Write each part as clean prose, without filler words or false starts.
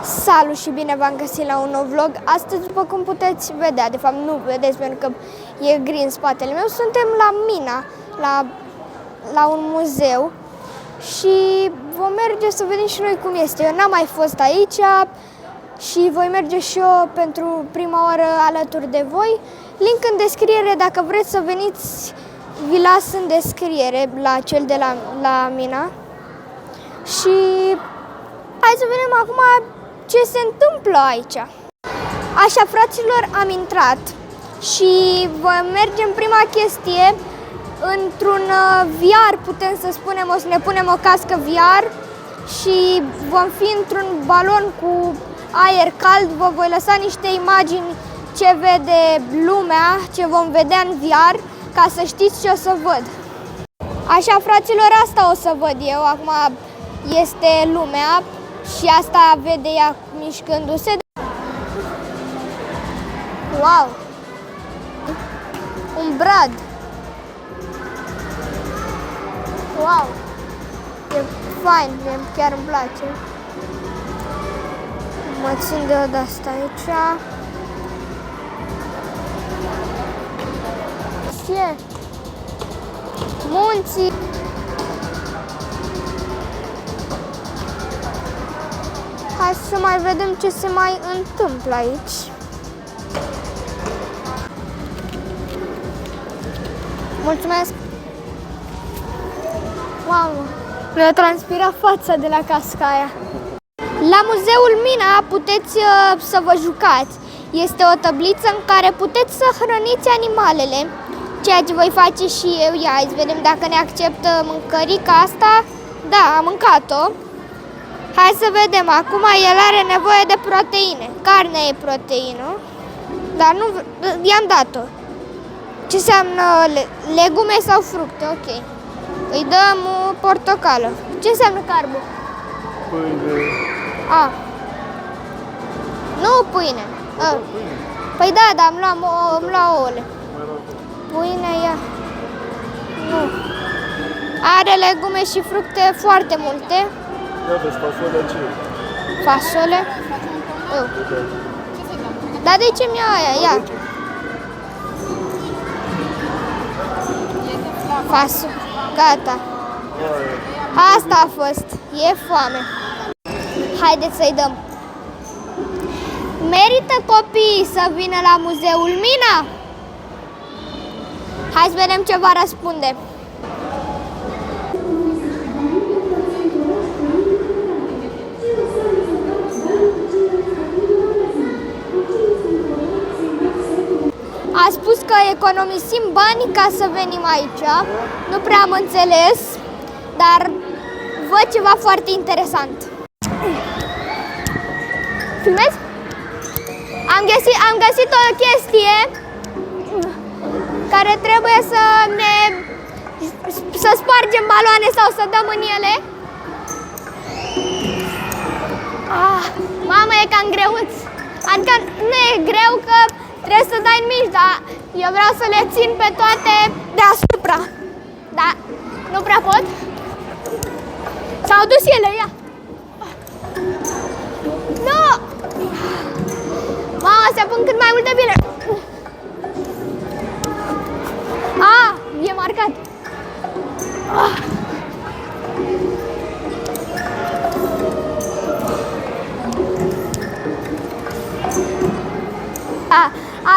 Salut și bine v-am găsit la un nou vlog. Astăzi, după cum puteți vedea, de fapt nu vedeți pentru că e gri în spatele meu, suntem la Mina, la un muzeu și vom merge să vedem și noi cum este. Eu n-am mai fost aici și voi merge și eu pentru prima oară alături de voi. Link în descriere, dacă vreți să veniți, vi las în descriere la cel de la Mina. Și hai să vedem acum ce se întâmplă aici. Așa, fraților, am intrat și vom merge în prima chestie într-un VR, putem să spunem, o să ne punem o cască VR și vom fi într-un balon cu aer cald. Vă voi lăsa niște imagini ce vede lumea, ce vom vedea în VR, ca să știți ce o să văd. Așa, fraților, asta o să văd eu. Acum este lumea și asta vede ea mișcându-se. Wow! Un brad! Wow! E fain, chiar îmi place. Mă țin de asta aici. Ce? Munții! Hai să mai vedem ce se mai întâmplă aici. Mulțumesc! Wow! Mi-a transpirat fața de la casca aia. La muzeul Mina puteți să vă jucați. Este o tabliță în care puteți să hrăniți animalele, ceea ce voi face și eu. Ia, hai să vedem dacă ne acceptă mâncărica asta. Da, am mâncat-o. Hai să vedem, acum el are nevoie de proteine. Carnea e proteină, dar nu i-am dat-o. Ce înseamnă legume sau fructe? Ok. Îi dăm portocală. Ce înseamnă carbo? Pâine. A. Nu pâine. A. Păi da, dar îmi luam ouăle. Pâine ia. Nu. Are legume și fructe foarte multe. Ia vezi, fasole ce? Fasole? Dar de ce mi-a aia? Ia. Fasole. Gata. Asta a fost. E foame. Haideți să-i dăm. Merită copiii să vină la muzeul Mina? Hai să vedem ce va răspunde. A spus că economisim bani ca să venim aici. Nu prea am înțeles, dar văd ceva foarte interesant. Filmezi? Am găsit o chestie care trebuie să spargem baloane sau să dăm în ele. Mamă, e cam greuț. Adică nu e greu că trebuie să dai în mici, dar eu vreau să le țin pe toate deasupra. Da, nu prea pot. S-au dus ele, ia. Nu! Mamă, se pun cât mai multe bine. E marcat.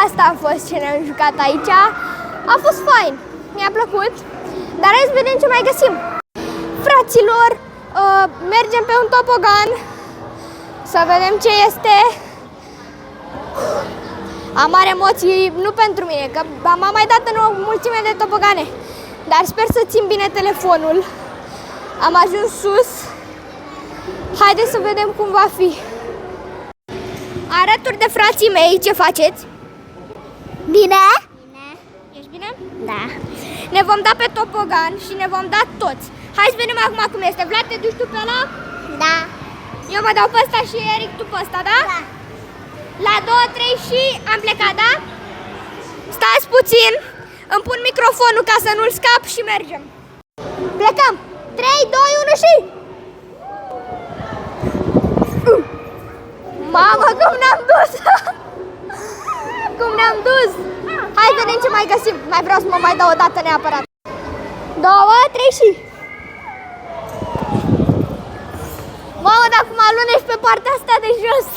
Asta a fost ce ne-am jucat aici. A fost fain, mi-a plăcut. Dar hai să vedem ce mai găsim. Fraților, mergem pe un topogan să vedem ce este. Am mari emoții, nu pentru mine, că m-am mai dat în o mulțime de topogane. Dar sper să țin bine telefonul. Am ajuns sus. Haideți să vedem cum va fi. Alături de frații mei, ce faceți? Bine? Bine. Ești bine? Da. Ne vom da pe topogan și ne vom da toți. Hai să vedem acum cum este. Vlad, te duci tu pe ăla? Da. Eu mă dau pe ăsta și Eric tu pe ăsta, da? Da. La 2, 3 și am plecat, da? Stați puțin, îmi pun microfonul ca să nu-l scap și mergem. Plecăm. 3, 2, 1 și... Mamă, cum ne-am dus! Cum ne-am dus! Hai, vedem ce mai găsim. Mai vreau să mă mai dau o dată neapărat. 2, 3 și... Mamă, dar cum alunești pe partea asta de jos!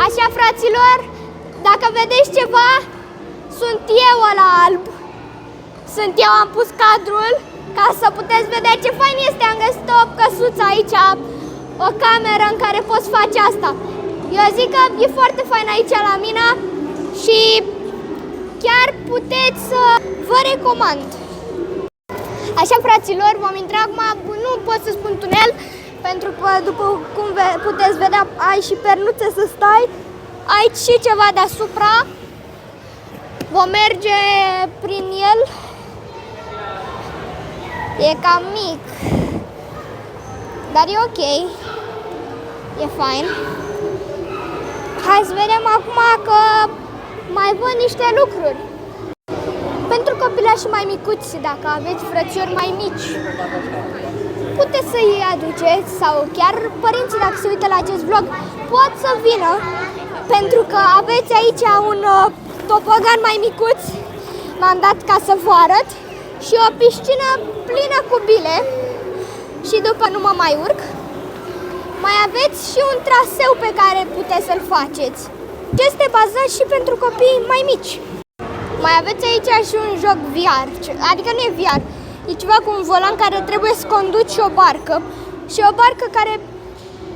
Așa, fraților, dacă vedeți ceva, sunt eu ăla alb. Sunt eu, am pus cadrul ca să puteți vedea ce fain este. Am găsit o căsuță aici, o cameră în care poți face asta. Eu zic că e foarte fain aici la mine și chiar puteți să vă recomand. Așa, fraților, vom intra acum, nu pot să spun tunel, pentru că după cum puteți vedea ai și pernuțe să stai. Aici și ceva deasupra. Vom merge prin el. E cam mic, dar e ok. E fain. Hai să vedem acum că mai văd niște lucruri. Pentru copilași mai micuți, dacă aveți frățiori mai mici, puteți să îi aduceți, sau chiar părinții, dacă se uită la acest vlog, pot să vină, pentru că aveți aici un topogan mai micuț, m-am dat ca să vă arăt, și o piscină plină cu bile, și după nu mă mai urc. Mai aveți și un traseu pe care puteți să-l faceți. Este bazat și pentru copii mai mici. Mai aveți aici și un joc VR, adică nu e VR, e ceva cu un volan care trebuie să conduci o barcă. Și o barcă care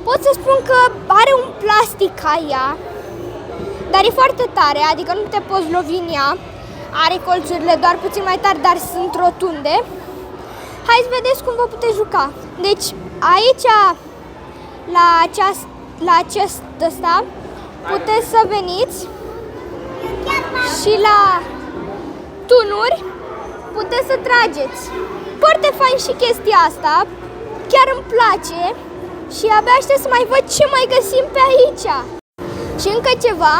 pot să spun că are un plastic ca ea, dar e foarte tare, adică nu te poți lovi în ea. Are colțurile doar puțin mai tari, dar sunt rotunde. Hai să vedeți cum vă puteți juca. Deci aici, la acest ăsta, puteți să veniți și la tunuri puteți să trageți. Foarte fain și chestia asta, chiar îmi place și abia aștept să mai văd ce mai găsim pe aici. Și încă ceva,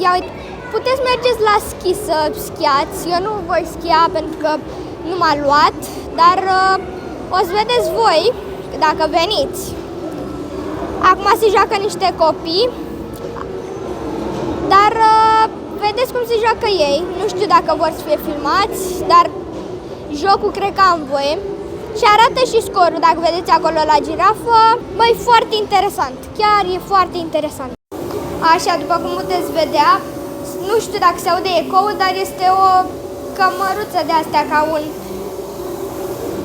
ia uite, puteți mergeți la schi să schiați. Eu nu voi schia pentru că nu m-a luat, dar o să vedeți voi dacă veniți. Acum se joacă niște copii, dar vedeți cum se joacă ei. Nu știu dacă vor să fie filmați, dar jocul cred că am voie. Și arată și scorul, dacă vedeți acolo la girafă. Băi, foarte interesant, chiar e foarte interesant. Așa, după cum puteți vedea, nu știu dacă se aude ecoul, dar este o cămăruță de astea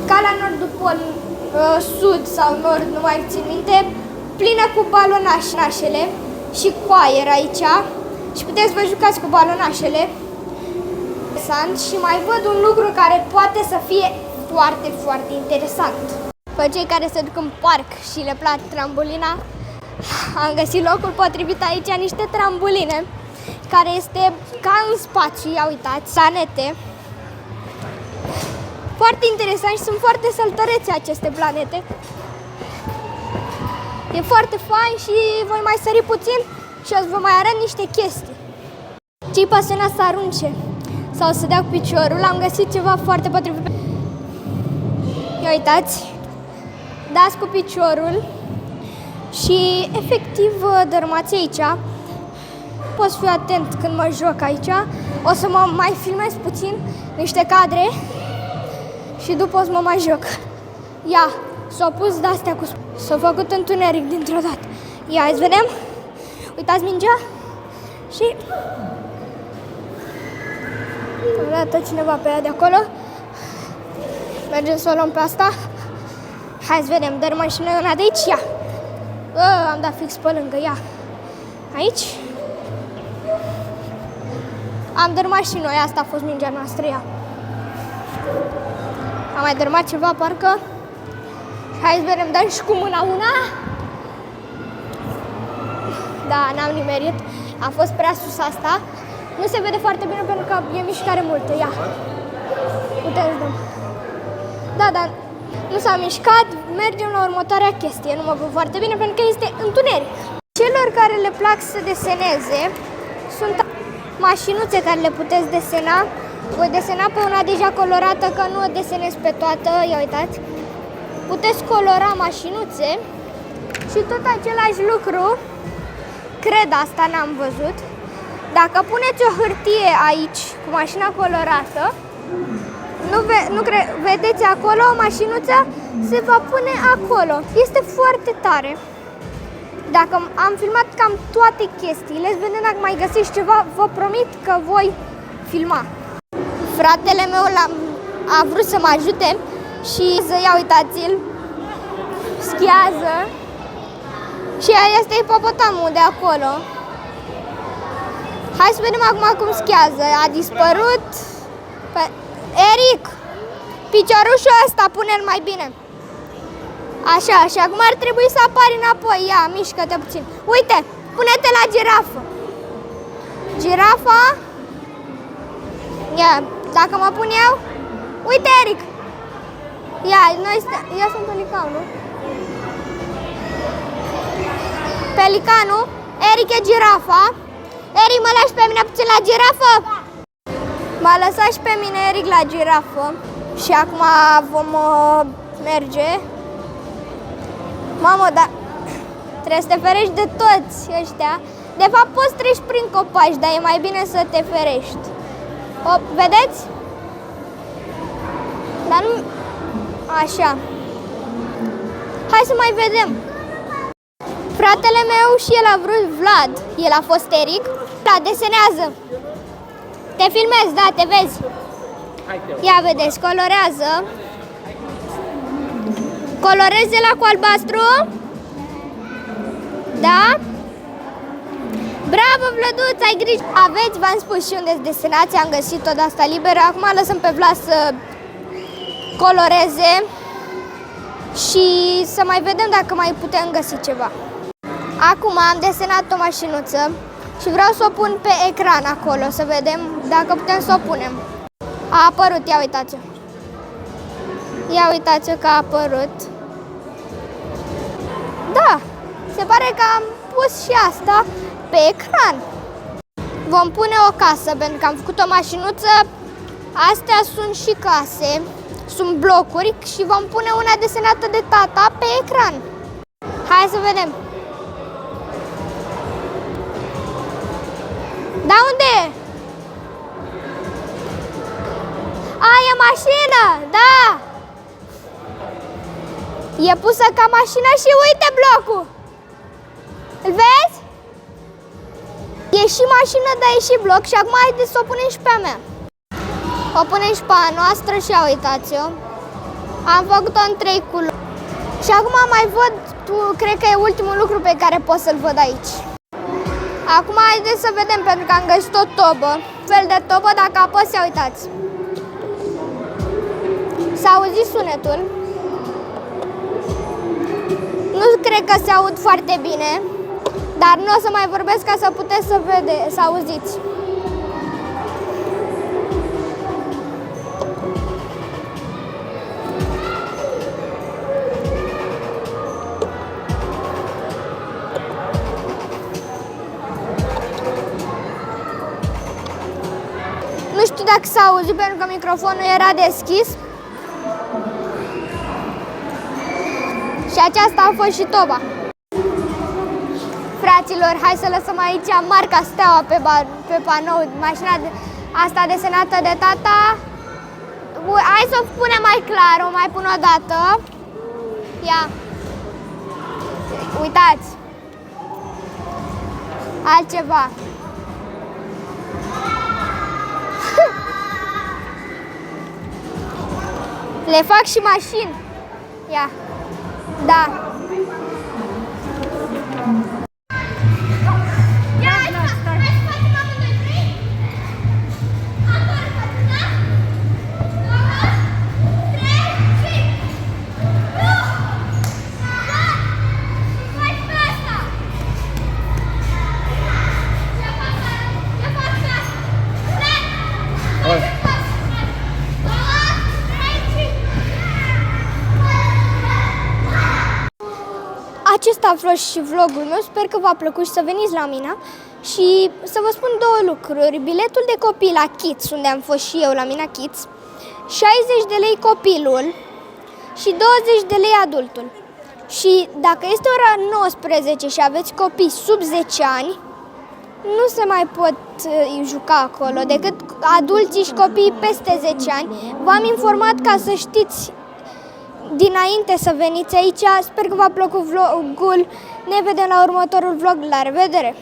ca la nordul pol, sud sau nord, nu mai țin minte, plină cu balonașele și cu aer aici. Și puteți să vă jucați cu balonașele. Și mai văd un lucru care poate să fie foarte, foarte interesant. Pe cei care se duc în parc și le place trambolina, am găsit locul potrivit aici, niște trambuline, care este ca în spațiu, ia uitați, planete. Foarte interesant și sunt foarte săltărețe aceste planete. E foarte fain și voi mai sări puțin și o să vă mai arăt niște chestii. Cei pasionați să arunce sau să dea cu piciorul, am găsit ceva foarte potrivit. Ia uitați, dați cu piciorul și efectiv dărâmați aici. Poți fi atent când mă joc aici. O să mă mai filmez puțin niște cadre și după o să mă mai joc. Ia, s-au pus de-astea cu... S-au făcut întuneric dintr-o dată. Ia, îți vedem? Uitați mingea și... Arată cineva pe ea de acolo. Mergem să o luăm pe asta. Hai să vedem, dărâmăm și noi una de aici. Ia! Am dat fix pe lângă, ia! Aici. Am dărâmat și noi, asta a fost mingea noastră, ia! Am mai dărâmat ceva, parcă. Hai să vedem, dăm și cu mâna una. Da, n-am nimerit. A fost prea sus asta. Nu se vede foarte bine pentru că e mișcare multă, ia! Putem să dăm. Da, dar nu s-a mișcat, mergem la următoarea chestie. Nu mă văd foarte bine pentru că este întuneric. Celor care le plac să deseneze, sunt mașinuțe care le puteți desena. Voi desena pe una deja colorată, că nu o desenez pe toată, ia uitați. Puteți colora mașinuțe Și tot același lucru, cred, asta n-am văzut. Dacă puneți o hârtie aici cu mașina colorată, vedeți acolo o mașinuță se va pune acolo. Este foarte tare. Dacă am filmat cam toate chestiile, vedem dacă mai găsiți ceva, vă promit că voi filma. Fratele meu a vrut să mă ajute și ia uitați-l, schiază. Și aia este hipopotamul de acolo. Hai să vedem acum cum schiază. A dispărut. Eric, piciorușul ăsta, pune-l mai bine. Așa, și acum ar trebui să apari înapoi. Ia, mișcă-te puțin. Uite, pune-te la girafă. Girafa. Ia, dacă mă pun eu. Uite, Eric. Ia, eu sunt pelicanul. Pelicanul. Eric e girafa. Eric, mă lași pe mine puțin la girafă? M-a lăsat și pe mine Eric la girafă. Și acum vom merge. Mamă, dar trebuie să te ferești de toți ăștia. De fapt poți treci prin copaci, dar e mai bine să te ferești. Vedeți? Dar nu... Așa. Hai să mai vedem. Fratele meu și el a vrut, Vlad, el a fost Eric. Da, desenează. Te filmez, da, te vezi. Ia vedeți, colorează. Coloreze la cu albastru. Da? Bravo, Vlăduț, ai grijă. Aveți, v-am spus și unde desenați, am găsit-o de asta liberă. Acum lăsăm pe Vlad să coloreze și să mai vedem dacă mai putem găsi ceva. Acum am desenat o mașinuță și vreau să o pun pe ecran acolo, să vedem dacă putem să o punem. A apărut, ia uitați-o. Ia uitați-o că a apărut. Da, se pare că am pus și asta pe ecran. Vom pune o casă, pentru că am făcut o mașinuță. Astea sunt și case, sunt blocuri și vom pune una desenată de tata pe ecran. Hai să vedem. Da, unde e? A, e mașină, da! E pusă ca mașină și uite blocul! Îl vezi? E și mașină, dar e și bloc și acum haideți să o punem și pe a mea. O punem și pe a noastră și ia uitați-o. Am făcut-o în 3 culori. Și acum mai văd, cred că e ultimul lucru pe care pot să-l văd aici. Acum haideți să vedem, pentru că am găsit o tobă. Fel de tobă, dacă apăs, ia uitați. S-a auzit sunetul. Nu cred că se aud foarte bine, dar nu o să mai vorbesc ca să puteți să auziți. Nu știu dacă s-a auzit pentru că microfonul era deschis. Și aceasta a fost și toba. Fraților, hai să lăsăm aici marca Steaua pe panou. Mașina asta desenată de tata. Hai să o punem mai clar, o mai pun o dată. Ia. Uitați. Altceva. Le fac și mașini. Ia. Da. Acesta a fost și vlogul meu, sper că v-a plăcut și să veniți la mine. Și să vă spun două lucruri, biletul de copil la Kids, unde am fost și eu la Mina Kids, 60 de lei copilul și 20 de lei adultul. Și dacă este ora 19 și aveți copii sub 10 ani, nu se mai pot juca acolo decât adulții și copiii peste 10 ani. V-am informat ca să știți dinainte să veniți aici. Sper că v-a plăcut vlogul. Ne vedem la următorul vlog. La revedere!